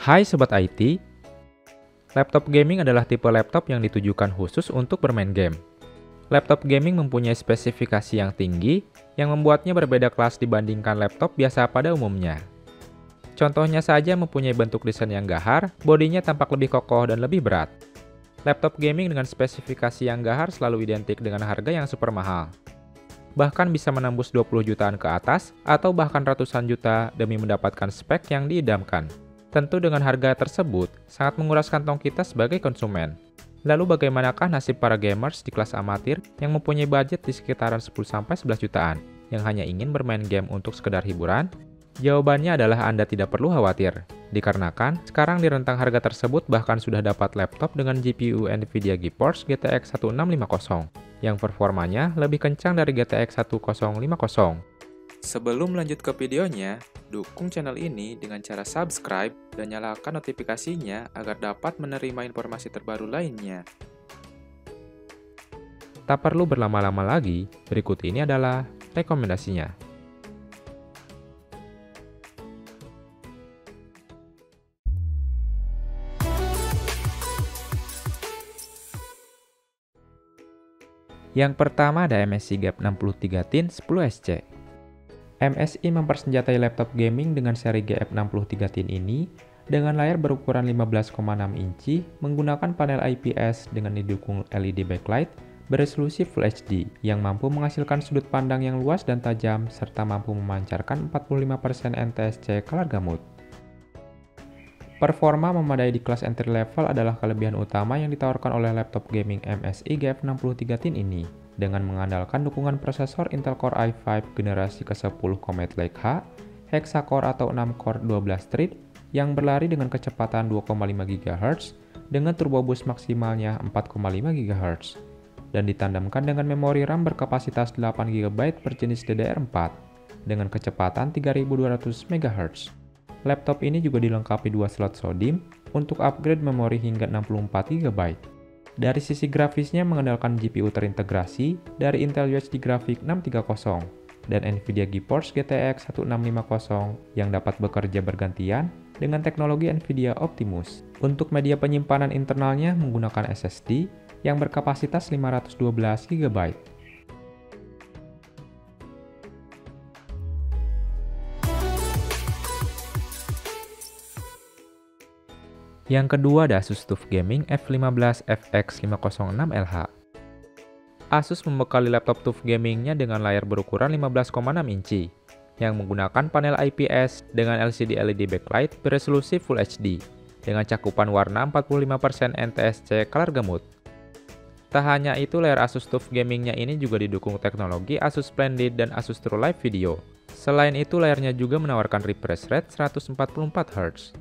Hai Sobat IT, laptop gaming adalah tipe laptop yang ditujukan khusus untuk bermain game. Laptop gaming mempunyai spesifikasi yang tinggi, yang membuatnya berbeda kelas dibandingkan laptop biasa pada umumnya. Contohnya saja mempunyai bentuk desain yang gahar, bodinya tampak lebih kokoh dan lebih berat. Laptop gaming dengan spesifikasi yang gahar selalu identik dengan harga yang super mahal. Bahkan bisa menembus 20 jutaan ke atas, atau bahkan ratusan juta demi mendapatkan spek yang diidamkan. Tentu dengan harga tersebut, sangat menguras kantong kita sebagai konsumen. Lalu bagaimanakah nasib para gamers di kelas amatir yang mempunyai budget di sekitaran 10-11 jutaan, yang hanya ingin bermain game untuk sekedar hiburan? Jawabannya adalah Anda tidak perlu khawatir, dikarenakan sekarang di rentang harga tersebut bahkan sudah dapat laptop dengan GPU NVIDIA GeForce GTX 1650, yang performanya lebih kencang dari GTX 1050. Sebelum lanjut ke videonya, dukung channel ini dengan cara subscribe dan nyalakan notifikasinya agar dapat menerima informasi terbaru lainnya. Tak perlu berlama-lama lagi, berikut ini adalah rekomendasinya. Yang pertama ada MSI Gap 63 Thin 10SC. MSI mempersenjatai laptop gaming dengan seri GF63 Thin ini dengan layar berukuran 15,6 inci menggunakan panel IPS dengan didukung LED backlight beresolusi Full HD yang mampu menghasilkan sudut pandang yang luas dan tajam serta mampu memancarkan 45% NTSC color gamut. Performa memadai di kelas entry level adalah kelebihan utama yang ditawarkan oleh laptop gaming MSI GF63 Thin ini, dengan mengandalkan dukungan prosesor Intel Core i5 generasi ke-10 Comet Lake H, Hexa-core atau 6-core 12 thread yang berlari dengan kecepatan 2,5 GHz dengan turbo boost maksimalnya 4,5 GHz, dan ditandemkan dengan memori RAM berkapasitas 8 GB berjenis DDR4 dengan kecepatan 3200 MHz. Laptop ini juga dilengkapi 2 slot SODIMM untuk upgrade memori hingga 64 GB. Dari sisi grafisnya mengandalkan GPU terintegrasi dari Intel UHD Graphics 630 dan NVIDIA GeForce GTX 1650 yang dapat bekerja bergantian dengan teknologi NVIDIA Optimus. Untuk media penyimpanan internalnya menggunakan SSD yang berkapasitas 512 GB. Yang kedua ada Asus TUF Gaming F15 FX506LH. Asus membekali laptop TUF gamingnya dengan layar berukuran 15,6 inci, yang menggunakan panel IPS dengan LCD LED backlight beresolusi Full HD, dengan cakupan warna 45% NTSC color gamut. Tak hanya itu, layar Asus TUF gamingnya ini juga didukung teknologi Asus Splendid dan Asus TrueLight Video. Selain itu, layarnya juga menawarkan refresh rate 144 Hz.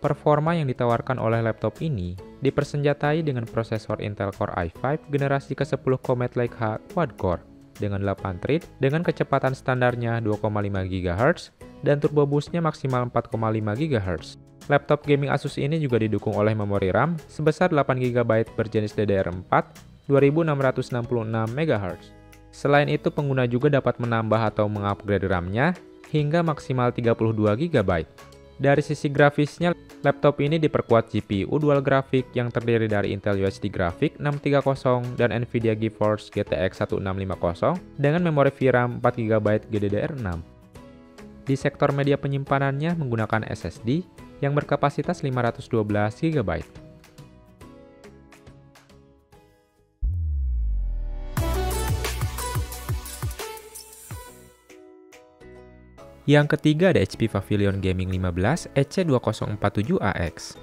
Performa yang ditawarkan oleh laptop ini dipersenjatai dengan prosesor Intel Core i5 generasi ke-10 Comet Lake H quad-core dengan 8 thread dengan kecepatan standarnya 2,5 GHz dan turbo boost-nya maksimal 4,5 GHz. Laptop gaming Asus ini juga didukung oleh memori RAM sebesar 8 GB berjenis DDR4 2666 MHz. Selain itu, pengguna juga dapat menambah atau mengupgrade RAM-nya hingga maksimal 32 GB. Dari sisi grafisnya, laptop ini diperkuat GPU dual grafik yang terdiri dari Intel UHD Graphics 630 dan NVIDIA GeForce GTX 1650 dengan memori VRAM 4 GB GDDR6. Di sektor media penyimpanannya menggunakan SSD yang berkapasitas 512 GB. Yang ketiga ada HP Pavilion Gaming 15 EC2047AX.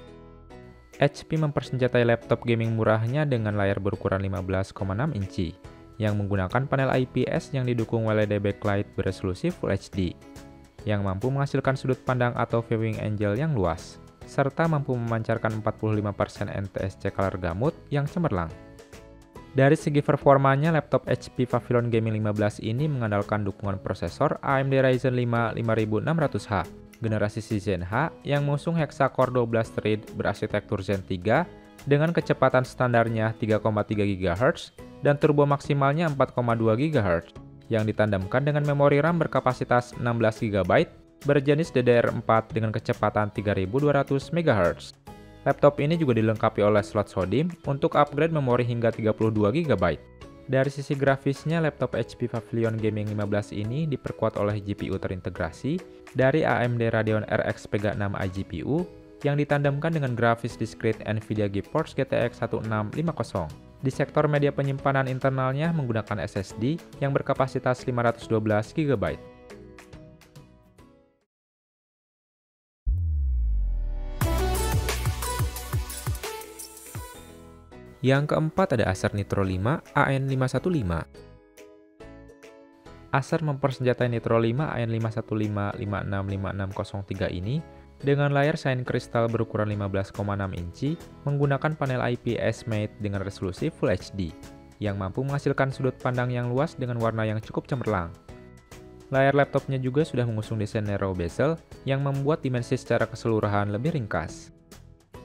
HP mempersenjatai laptop gaming murahnya dengan layar berukuran 15,6 inci, yang menggunakan panel IPS yang didukung LED backlight beresolusi Full HD, yang mampu menghasilkan sudut pandang atau viewing angle yang luas, serta mampu memancarkan 45% NTSC color gamut yang cemerlang. Dari segi performanya, laptop HP Pavilion Gaming 15 ini mengandalkan dukungan prosesor AMD Ryzen 5 5600H, generasi Zen H yang mengusung Hexa-core 12 thread berarsitektur Zen 3 dengan kecepatan standarnya 3,3 GHz dan turbo maksimalnya 4,2 GHz, yang ditandemkan dengan memori RAM berkapasitas 16 GB berjenis DDR4 dengan kecepatan 3200 MHz. Laptop ini juga dilengkapi oleh slot SODIMM untuk upgrade memori hingga 32 GB. Dari sisi grafisnya, laptop HP Pavilion Gaming 15 ini diperkuat oleh GPU terintegrasi dari AMD Radeon RX Vega 6 iGPU yang ditandemkan dengan grafis diskrit NVIDIA GeForce GTX 1650. Di sektor media penyimpanan internalnya menggunakan SSD yang berkapasitas 512 GB. Yang keempat ada Acer Nitro 5 AN515. Acer mempersenjatai Nitro 5 AN515565603 ini dengan layar Shine Crystal berukuran 15,6 inci menggunakan panel IPS matte dengan resolusi Full HD yang mampu menghasilkan sudut pandang yang luas dengan warna yang cukup cemerlang. Layar laptopnya juga sudah mengusung desain narrow bezel yang membuat dimensi secara keseluruhan lebih ringkas.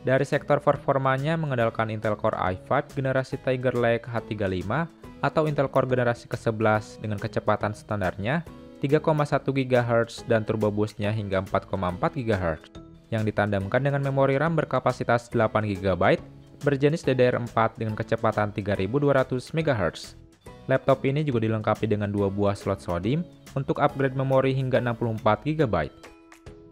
Dari sektor performanya mengandalkan Intel Core i5 generasi Tiger Lake H35 atau Intel Core generasi ke-11 dengan kecepatan standarnya 3,1 GHz dan turbo boost-nya hingga 4,4 GHz yang ditandemkan dengan memori RAM berkapasitas 8 GB berjenis DDR4 dengan kecepatan 3200 MHz. Laptop ini juga dilengkapi dengan 2 buah slot SODIMM untuk upgrade memori hingga 64 GB.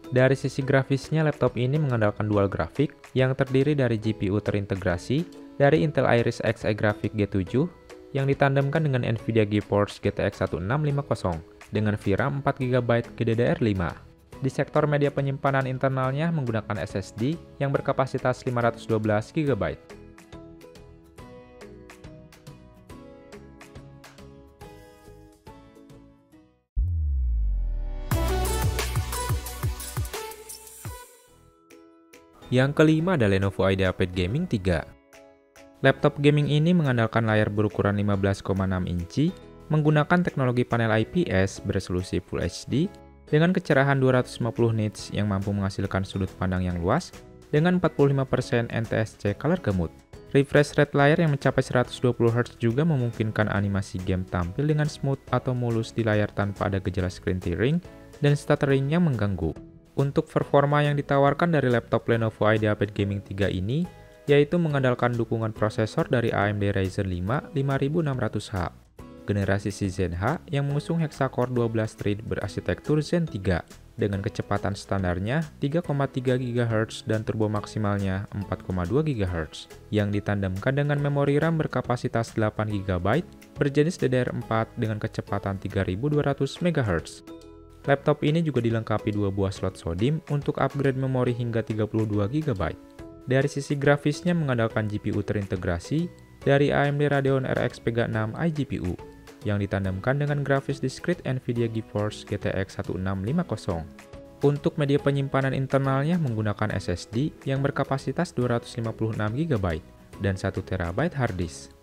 Dari sisi grafisnya, laptop ini mengandalkan dual grafik yang terdiri dari GPU terintegrasi dari Intel Iris Xe Graphics G7 yang ditandemkan dengan NVIDIA GeForce GTX 1650 dengan VRAM 4 GB GDDR5. Di sektor media penyimpanan internalnya menggunakan SSD yang berkapasitas 512 GB. Yang kelima ada Lenovo IdeaPad Gaming 3. Laptop gaming ini mengandalkan layar berukuran 15,6 inci, menggunakan teknologi panel IPS beresolusi Full HD, dengan kecerahan 250 nits yang mampu menghasilkan sudut pandang yang luas, dengan 45% NTSC color gamut. Refresh rate layar yang mencapai 120 Hz juga memungkinkan animasi game tampil dengan smooth atau mulus di layar tanpa ada gejala screen tearing dan stuttering yang mengganggu. Untuk performa yang ditawarkan dari laptop Lenovo IdeaPad Gaming 3 ini, yaitu mengandalkan dukungan prosesor dari AMD Ryzen 5 5600H, generasi Zen H yang mengusung hexa-core 12 thread berarsitektur Zen 3, dengan kecepatan standarnya 3,3 GHz dan turbo maksimalnya 4,2 GHz, yang ditandemkan dengan memori RAM berkapasitas 8 GB berjenis DDR4 dengan kecepatan 3200 MHz. Laptop ini juga dilengkapi 2 buah slot SODIMM untuk upgrade memori hingga 32 GB. Dari sisi grafisnya mengandalkan GPU terintegrasi dari AMD Radeon RX Vega 6 iGPU yang ditandemkan dengan grafis diskrit NVIDIA GeForce GTX 1650. Untuk media penyimpanan internalnya menggunakan SSD yang berkapasitas 256 GB dan 1 TB hard disk.